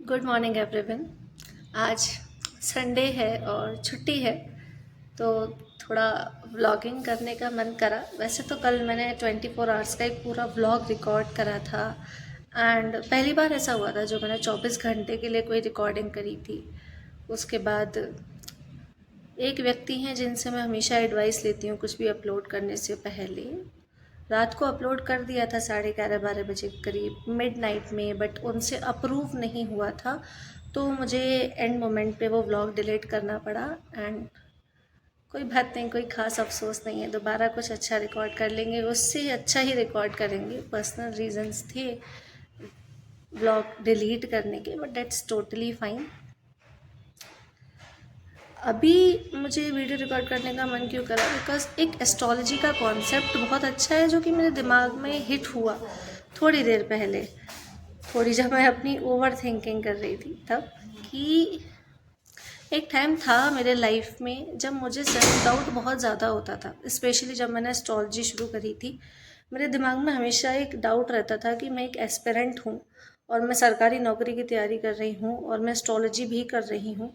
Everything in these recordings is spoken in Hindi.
Good morning everyone. आज संडे है और छुट्टी है, तो थोड़ा व्लॉगिंग करने का मन करा। वैसे तो कल मैंने 24 आवर्स का एक पूरा व्लॉग रिकॉर्ड करा था एंड पहली बार ऐसा हुआ था जो मैंने 24 घंटे के लिए कोई रिकॉर्डिंग करी थी। उसके बाद एक व्यक्ति हैं जिनसे मैं हमेशा एडवाइस लेती हूँ कुछ भी अपलोड करने से पहले। रात को अपलोड कर दिया था 11:30-12 बजे के करीब, मिडनाइट में, बट उनसे अप्रूव नहीं हुआ था, तो मुझे एंड मोमेंट पे वो व्लॉग डिलीट करना पड़ा। एंड कोई बात नहीं, कोई ख़ास अफसोस नहीं है, दोबारा कुछ अच्छा रिकॉर्ड कर लेंगे, उससे अच्छा ही रिकॉर्ड करेंगे। पर्सनल रीजंस थे व्लॉग डिलीट करने के, बट दैट्स टोटली फाइन। अभी मुझे वीडियो रिकॉर्ड करने का मन क्यों करा, बिकॉज एक एस्ट्रोलॉजी का कॉन्सेप्ट बहुत अच्छा है जो कि मेरे दिमाग में हिट हुआ थोड़ी देर पहले, थोड़ी जब मैं अपनी ओवर थिंकिंग कर रही थी तब, कि एक टाइम था मेरे लाइफ में जब मुझे सेल्फ डाउट बहुत ज़्यादा होता था। स्पेशली जब मैंने एस्ट्रोलॉजी शुरू करी थी, मेरे दिमाग में हमेशा एक डाउट रहता था कि मैं एक एस्पिरेंट हूँ और मैं सरकारी नौकरी की तैयारी कर रही हूँ और मैं एस्ट्रोलॉजी भी कर रही हूँ।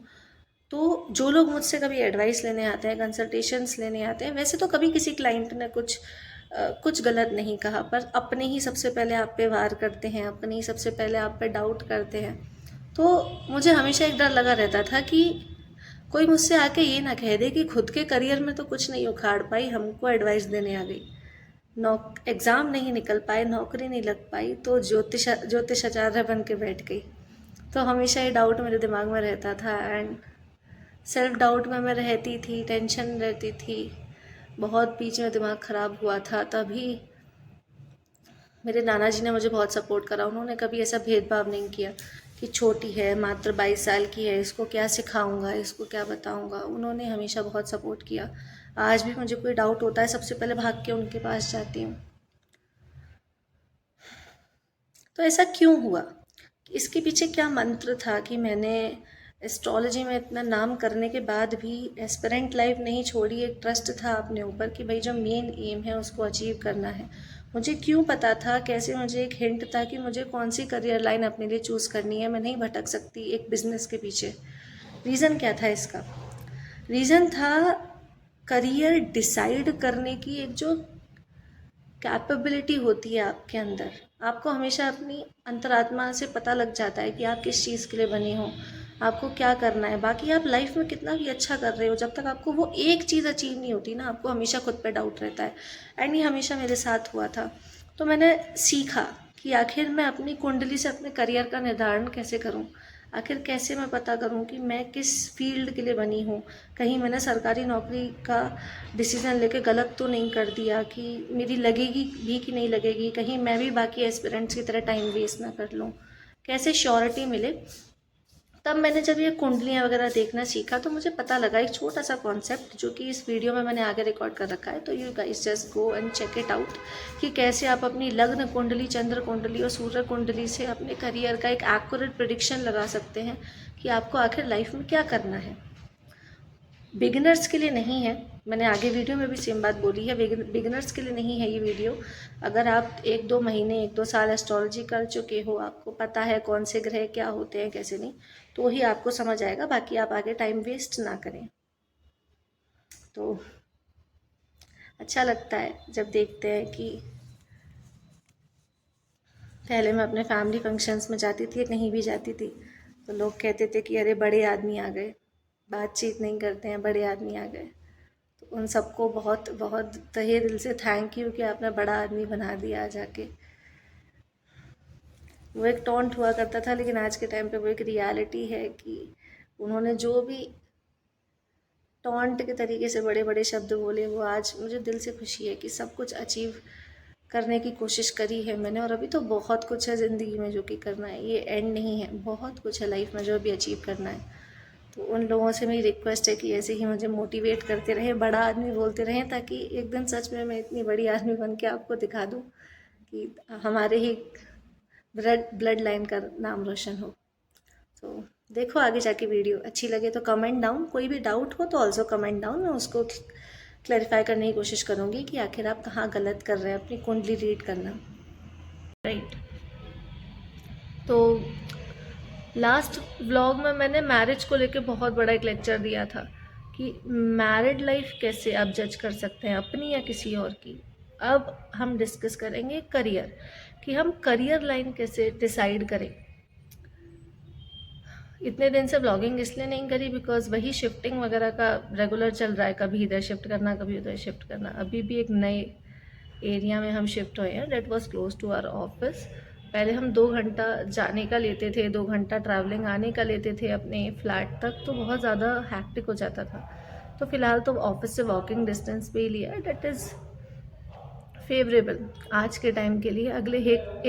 तो जो लोग मुझसे कभी एडवाइस लेने आते हैं, कंसल्टेशंस लेने आते हैं, वैसे तो कभी किसी क्लाइंट ने कुछ गलत नहीं कहा, पर अपने ही सबसे पहले आप पे वार करते हैं, अपने ही सबसे पहले आप पे डाउट करते हैं। तो मुझे हमेशा एक डर लगा रहता था कि कोई मुझसे आके ये ना कह दे कि खुद के करियर में तो कुछ नहीं उखाड़ पाई, हमको एडवाइस देने आ गई। एग्ज़ाम नहीं निकल पाए, नौकरी नहीं लग पाई, तो ज्योतिषाचार्य बन के बैठ गई। तो हमेशा ये डाउट मेरे दिमाग में रहता था एंड सेल्फ डाउट में मैं रहती थी, टेंशन रहती थी, बहुत बीच में दिमाग ख़राब हुआ था। तभी मेरे नाना जी ने मुझे बहुत सपोर्ट करा। उन्होंने कभी ऐसा भेदभाव नहीं किया कि छोटी है, मात्र 22 साल की है, इसको क्या सिखाऊंगा, इसको क्या बताऊंगा। उन्होंने हमेशा बहुत सपोर्ट किया। आज भी मुझे कोई डाउट होता है, सबसे पहले भाग के उनके पास जाती हूँ। तो ऐसा क्यों हुआ, इसके पीछे क्या मंत्र था कि मैंने एस्ट्रोलॉजी में इतना नाम करने के बाद भी एस्पिरेंट लाइफ नहीं छोड़ी। एक ट्रस्ट था अपने ऊपर कि भाई जो मेन एम है उसको अचीव करना है। मुझे क्यों पता था, कैसे मुझे एक हिंट था कि मुझे कौन सी करियर लाइन अपने लिए चूज़ करनी है। मैं नहीं भटक सकती एक बिजनेस के पीछे। रीज़न क्या था इसका? रीज़न था करियर डिसाइड करने की एक जो कैपेबिलिटी होती है आपके अंदर। आपको हमेशा अपनी अंतरात्मा से पता लग जाता है कि आप किस चीज़ के लिए बने हो, आपको क्या करना है। बाकी आप लाइफ में कितना भी अच्छा कर रहे हो, जब तक आपको वो एक चीज़ अचीव नहीं होती ना, आपको हमेशा खुद पे डाउट रहता है। एंड ये हमेशा मेरे साथ हुआ था। तो मैंने सीखा कि आखिर मैं अपनी कुंडली से अपने करियर का निर्धारण कैसे करूं। आखिर कैसे मैं पता करूं कि मैं किस फील्ड के लिए बनी हूं। कहीं मैंने सरकारी नौकरी का डिसीज़न लेके गलत तो नहीं कर दिया कि मेरी लगेगी भी कि नहीं लगेगी, कहीं मैं भी बाकी एस्पिरेंट्स की तरह टाइम वेस्ट ना कर लूँ। कैसे श्योरिटी मिले। तब मैंने जब ये कुंडलियाँ वगैरह देखना सीखा तो मुझे पता लगा एक छोटा सा कॉन्सेप्ट जो कि इस वीडियो में मैंने आगे रिकॉर्ड कर रखा है। तो you guys just go and check it out कि कैसे आप अपनी लग्न कुंडली, चंद्र कुंडली और सूर्य कुंडली से अपने करियर का एक एक्यूरेट प्रिडिक्शन लगा सकते हैं कि आपको आखिर लाइफ में क्या करना है। बिगिनर्स के लिए नहीं है, मैंने आगे वीडियो में भी सेम बात बोली है, बिगिनर्स के लिए नहीं है ये वीडियो। अगर आप 1-2 महीने, 1-2 साल एस्ट्रोलॉजी कर चुके हो, आपको पता है कौन से ग्रह क्या होते हैं कैसे नहीं, तो ही आपको समझ आएगा। बाकी आप आगे टाइम वेस्ट ना करें। तो अच्छा लगता है जब देखते हैं कि पहले मैं अपने फैमिली फंक्शंस में जाती थी, कहीं भी जाती थी, तो लोग कहते थे कि अरे बड़े आदमी आ गए, बातचीत नहीं करते हैं, बड़े आदमी आ गए। तो उन सबको बहुत बहुत तहे दिल से थैंक यू कि आपने बड़ा आदमी बना दिया जाके। वो एक टॉन्ट हुआ करता था, लेकिन आज के टाइम पे वो एक रियलिटी है कि उन्होंने जो भी टॉन्ट के तरीके से बड़े बड़े शब्द बोले, वो आज मुझे दिल से खुशी है कि सब कुछ अचीव करने की कोशिश करी है मैंने। और अभी तो बहुत कुछ है ज़िंदगी में जो कि करना है, ये एंड नहीं है, बहुत कुछ है लाइफ में जो भी अचीव करना है। तो उन लोगों से मेरी रिक्वेस्ट है कि ऐसे ही मुझे मोटिवेट करते रहें, बड़ा आदमी बोलते रहें, ताकि एक दिन सच में मैं इतनी बड़ी आदमी बन के आपको दिखा दूँ कि हमारे ही ब्लड लाइन का नाम रोशन हो। तो देखो आगे जाके वीडियो अच्छी लगे तो कमेंट डाउन, कोई भी डाउट हो तो ऑल्सो कमेंट डाउन, मैं उसको क्लैरिफाई करने की कोशिश करूँगी कि आखिर आप कहाँ गलत कर रहे हैं अपनी कुंडली रीड करना। राइट। तो लास्ट व्लॉग में मैंने मैरिज को लेके बहुत बड़ा एक लेक्चर दिया था कि मैरिड लाइफ कैसे आप जज कर सकते हैं, अपनी या किसी और की। अब हम डिस्कस करेंगे करियर, कि हम करियर लाइन कैसे डिसाइड करें। इतने दिन से ब्लॉगिंग इसलिए नहीं करी बिकॉज वही शिफ्टिंग वगैरह का रेगुलर चल रहा है, कभी इधर शिफ्ट करना कभी उधर शिफ्ट करना। अभी भी एक नए एरिया में हम शिफ्ट हुए हैं, that was close to our office. पहले हम 2 घंटा जाने का लेते थे, 2 घंटा ट्रैवलिंग आने का लेते थे अपने फ्लैट तक, तो बहुत ज़्यादा हैक्टिक हो जाता था। तो फ़िलहाल तो ऑफिस से वॉकिंग डिस्टेंस पे ही लिया है, डेट इज़ फेवरेबल आज के टाइम के लिए। अगले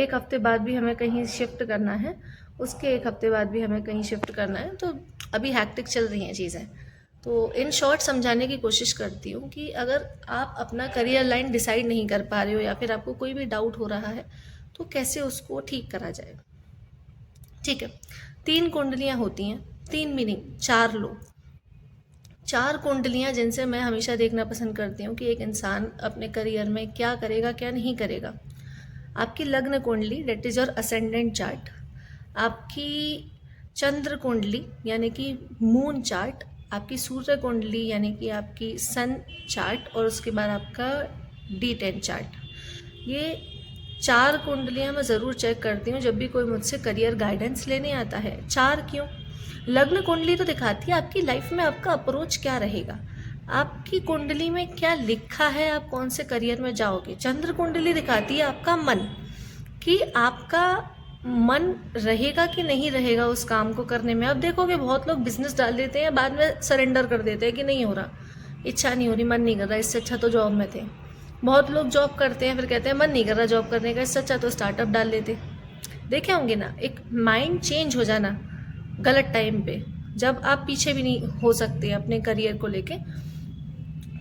एक हफ्ते बाद भी हमें कहीं शिफ्ट करना है, उसके एक हफ्ते बाद भी हमें कहीं शिफ्ट करना है, तो अभी हैक्टिक चल रही हैं चीज़ें। तो इन शॉर्ट समझाने की कोशिश करती हूँ कि अगर आप अपना करियर लाइन डिसाइड नहीं कर पा रहे हो या फिर आपको कोई भी डाउट हो रहा है तो कैसे उसको ठीक करा जाए। ठीक है, 3 कुंडलियाँ होती हैं, 3 मीनिंग, 4 लो। 4 कुंडलियाँ जिनसे मैं हमेशा देखना पसंद करती हूँ कि एक इंसान अपने करियर में क्या करेगा क्या नहीं करेगा। आपकी लग्न कुंडली, that is your ascendant chart. आपकी चंद्र कुंडली यानी कि मून चार्ट। आपकी सूर्य कुंडली यानी कि आपकी सन चार्ट, और उसके बाद आपका D10 चार्ट। ये 4 कुंडलियाँ मैं ज़रूर चेक करती हूँ जब भी कोई मुझसे करियर गाइडेंस लेने आता है। 4 क्यों? लग्न कुंडली तो दिखाती है आपकी लाइफ में आपका अप्रोच क्या रहेगा, आपकी कुंडली में क्या लिखा है, आप कौन से करियर में जाओगे। चंद्र कुंडली दिखाती है आपका मन, कि आपका मन रहेगा कि नहीं रहेगा उस काम को करने में। अब देखोगे बहुत लोग बिजनेस डाल देते हैं, बाद में सरेंडर कर देते हैं कि नहीं हो रहा, इच्छा नहीं हो रही, मन नहीं कर रहा, इससे अच्छा तो जॉब में थे। बहुत लोग जॉब करते हैं फिर कहते हैं मन नहीं कर रहा जॉब करने का, इससे अच्छा तो स्टार्टअप डाल लेते। देखे होंगे ना, एक माइंड चेंज हो जाना गलत टाइम पे, जब आप पीछे भी नहीं हो सकते अपने करियर को लेके।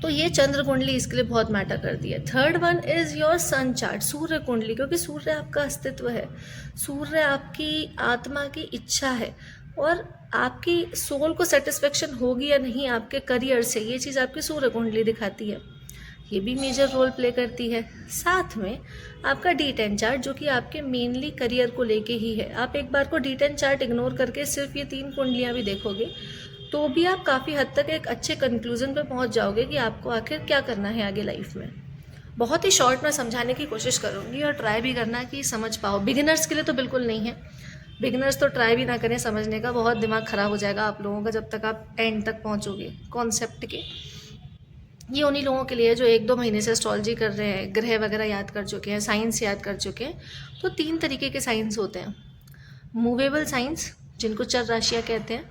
तो ये चंद्र कुंडली इसके लिए बहुत मैटर करती है। Third one is your sun chart, सूर्य कुंडली, क्योंकि सूर्य आपका अस्तित्व है, सूर्य आपकी आत्मा की इच्छा है, और आपकी सोल को सेटिस्फेक्शन होगी या नहीं आपके करियर से, ये चीज़ आपकी सूर्य कुंडली दिखाती है, ये भी मेजर रोल प्ले करती है। साथ में आपका D10 चार्ट, जो कि आपके मेनली करियर को लेके ही है। आप एक बार को D10 चार्ट इग्नोर करके सिर्फ ये 3 कुंडलियाँ भी देखोगे तो भी आप काफ़ी हद तक एक अच्छे कंक्लूजन पर पहुंच जाओगे कि आपको आखिर क्या करना है आगे लाइफ में। बहुत ही शॉर्ट में समझाने की कोशिश करूँगी और ट्राई भी करना कि समझ पाओ। बिगिनर्स के लिए तो बिल्कुल नहीं है, बिगिनर्स तो ट्राई भी ना करें समझने का, बहुत दिमाग ख़राब हो जाएगा आप लोगों का जब तक आप एंड तक पहुँचोगे कॉन्सेप्ट के। ये उन्हीं लोगों के लिए जो 1-2 महीने से एस्ट्रोलॉजी कर रहे हैं, ग्रह वगैरह याद कर चुके हैं, साइंस याद कर चुके हैं। तो 3 तरीके के साइंस होते हैं, मूवेबल साइंस जिनको चर राशियाँ कहते हैं,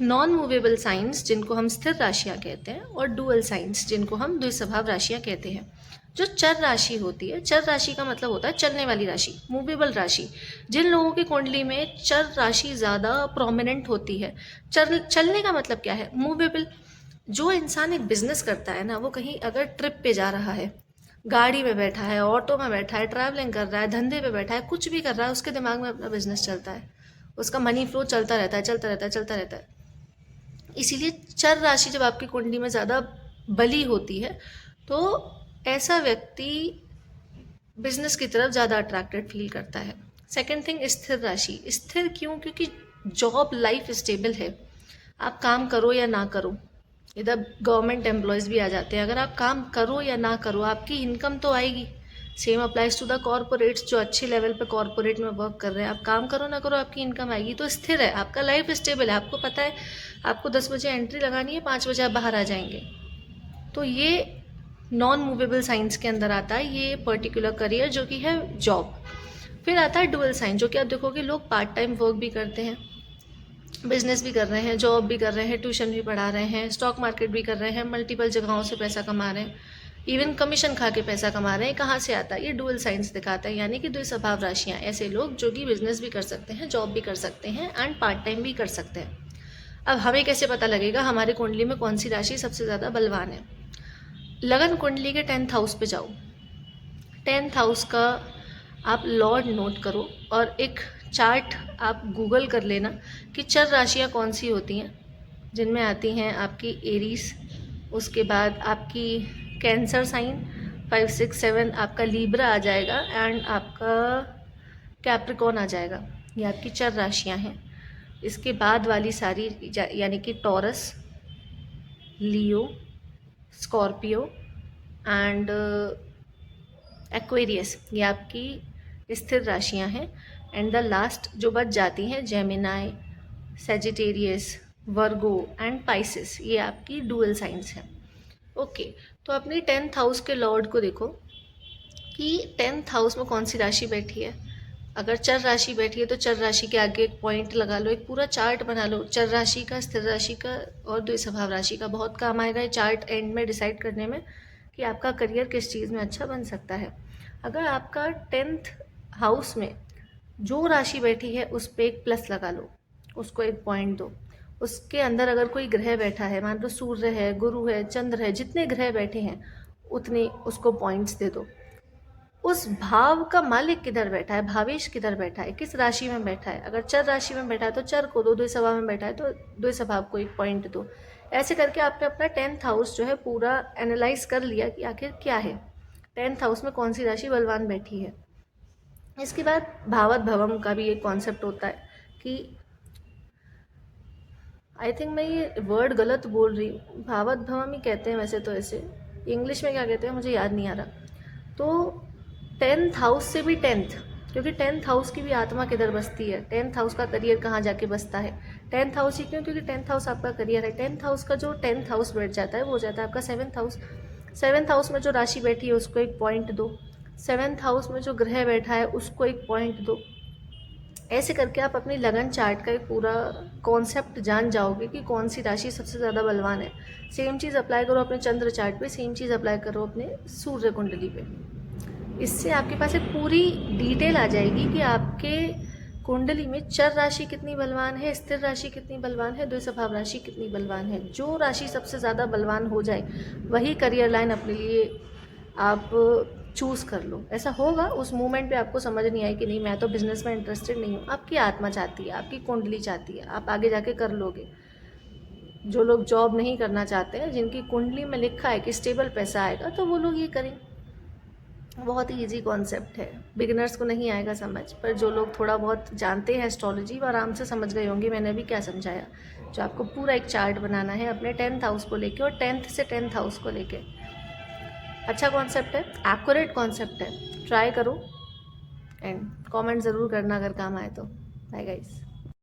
नॉन मूवेबल साइंस जिनको हम स्थिर राशियाँ कहते हैं, और डुअल साइंस जिनको हम द्विस्वभाव राशियाँ कहते हैं। जो चर राशि होती है, चर राशि का मतलब होता है चलने वाली राशि, मूवेबल राशि। जिन लोगों की कुंडली में चर राशि ज़्यादा प्रोमिनेंट होती है, चलने का मतलब क्या है, मूवेबल। जो इंसान एक बिजनेस करता है ना, वो कहीं अगर ट्रिप पे जा रहा है, गाड़ी में बैठा है, ऑटो में बैठा है, ट्रैवलिंग कर रहा है, धंधे पे बैठा है, कुछ भी कर रहा है, उसके दिमाग में अपना बिजनेस चलता है, उसका मनी फ्लो चलता रहता है, चलता रहता है, चलता रहता है। इसीलिए चर राशि जब आपकी कुंडली में ज़्यादा बली होती है तो ऐसा व्यक्ति बिजनेस की तरफ ज़्यादा अट्रैक्टेड फील करता है। सेकंड थिंग, स्थिर राशि। स्थिर क्यों? क्योंकि जॉब लाइफ स्टेबल है, आप काम करो या ना करो। इधर गवर्नमेंट एम्प्लॉयज़ भी आ जाते हैं, अगर आप काम करो या ना करो आपकी इनकम तो आएगी। Same applies to the corporates जो अच्छे लेवल पे कॉर्पोरेट में वर्क कर रहे हैं, आप काम करो ना करो आपकी इनकम आएगी। तो स्थिर है, आपका लाइफ स्टेबल है, आपको पता है आपको 10 बजे एंट्री लगानी है, 5 बजे आप बाहर आ जाएंगे। तो ये नॉन मूवेबल साइंस के अंदर आता है ये पर्टिकुलर करियर जो कि है जॉब। फिर आता है डुअल साइंस, जो कि आप देखोगे लोग पार्ट टाइम वर्क भी करते हैं, बिजनेस भी कर रहे हैं, जॉब भी कर रहे हैं, ट्यूशन भी पढ़ा रहे हैं, स्टॉक मार्केट भी कर रहे हैं, मल्टीपल जगहों से पैसा कमा रहे हैं, इवन कमीशन खा के पैसा कमा रहे हैं। कहाँ से आता है? ये डुअल साइंस दिखाता है, यानी कि द्विस्वभाव राशियाँ। ऐसे लोग जो कि बिजनेस भी कर सकते हैं, जॉब भी कर सकते हैं एंड पार्ट टाइम भी कर सकते हैं। अब हमें कैसे पता लगेगा हमारी कुंडली में कौन सी राशि सबसे ज़्यादा बलवान है? लगन कुंडली के 10th हाउस पे जाओ, 10th हाउस का आप लॉर्ड नोट करो और एक चार्ट आप गूगल कर लेना कि चर राशियाँ कौन सी होती हैं, जिनमें आती हैं आपकी एरीज, उसके बाद आपकी कैंसर साइन 5, 6, 7, आपका लीब्रा आ जाएगा एंड आपका कैप्रिकॉन आ जाएगा। ये आपकी चर राशियाँ हैं। इसके बाद वाली सारी यानी कि taurus, Leo, Scorpio and Aquarius, ये आपकी स्थिर राशियां हैं। एंड द लास्ट जो बच जाती हैं, Gemini, Sagittarius, Virgo and Pisces, ये आपकी डुअल साइंस हैं। ओके, तो अपनी 10th हाउस के लॉर्ड को देखो कि 10th हाउस में कौन सी राशि बैठी है। अगर चर राशि बैठी है तो चर राशि के आगे एक पॉइंट लगा लो, एक पूरा चार्ट बना लो चर राशि का, स्थिर राशि का और द्विस्वभाव राशि का। बहुत काम आएगा ये चार्ट एंड में डिसाइड करने में कि आपका करियर किस चीज़ में अच्छा बन सकता है। अगर आपका 10th हाउस में जो राशि बैठी है उस पर एक प्लस लगा लो, उसको एक पॉइंट दो। उसके अंदर अगर कोई ग्रह बैठा है, मान लो सूर्य है, गुरु है, चंद्र है, जितने ग्रह बैठे हैं उतने उसको पॉइंट्स दे दो। उस भाव का मालिक किधर बैठा है, भावेश किधर बैठा है, किस राशि में बैठा है। अगर चर राशि में बैठा है तो चर को दो, द्विस्वभाव में बैठा है तो द्विस्वभाव को एक पॉइंट दो। ऐसे करके आपने अपना 10th हाउस जो है पूरा एनालाइज कर लिया कि आखिर क्या है, 10th हाउस में कौन सी राशि बलवान बैठी है। इसके बाद भावत भवम का भी एक कॉन्सेप्ट होता है कि आई थिंक मैं ये वर्ड गलत बोल रही हूँ, भावत भवम ही कहते हैं वैसे तो, ऐसे इंग्लिश में क्या कहते हैं मुझे याद नहीं आ रहा। तो 10th हाउस से भी 10th, क्योंकि 10th हाउस की भी आत्मा किधर बसती है, 10th हाउस का करियर कहाँ जाके बसता है। 10th हाउस ही क्यों, क्योंकि 10th हाउस आपका करियर है। 10th हाउस का जो 10th हाउस बैठ जाता है वो हो जाता है आपका 7th हाउस। 7th हाउस में जो राशि बैठी है उसको एक पॉइंट दो, 7th हाउस में जो ग्रह बैठा है उसको एक पॉइंट दो। ऐसे करके आप अपनी लगन चार्ट का एक पूरा कॉन्सेप्ट जान जाओगे कि कौन सी राशि सबसे ज़्यादा बलवान है। सेम चीज़ अप्लाई करो अपने चंद्र चार्ट पे, सेम चीज़ अप्लाई करो अपने सूर्य कुंडली पे। इससे आपके पास एक पूरी डिटेल आ जाएगी कि आपके कुंडली में चर राशि कितनी बलवान है, स्थिर राशि कितनी बलवान है, द्विस्वभाव राशि कितनी बलवान है। जो राशि सबसे ज़्यादा बलवान हो जाए वही करियर लाइन अपने लिए आप चूज़ कर लो। ऐसा होगा उस मोमेंट पे आपको समझ नहीं आए कि नहीं मैं तो बिज़नेस में इंटरेस्टेड नहीं हूँ, आपकी आत्मा चाहती है, आपकी कुंडली चाहती है, आप आगे जाके कर लोगे। जो लोग जॉब नहीं करना चाहते हैं, जिनकी कुंडली में लिखा है कि स्टेबल पैसा आएगा, तो वो लोग ये करें। बहुत ही ईजी कॉन्सेप्ट है, बिगिनर्स को नहीं आएगा समझ, पर जो लोग थोड़ा बहुत जानते हैं एस्ट्रोलॉजी वो आराम से समझ गए होंगे मैंने अभी क्या समझाया। जो आपको पूरा एक चार्ट बनाना है अपने 10th हाउस को लेके और 10th से 10th हाउस को लेके। अच्छा कॉन्सेप्ट है, एक्यूरेट कॉन्सेप्ट है, ट्राई करो एंड कमेंट ज़रूर करना अगर काम आए तो। Bye guys.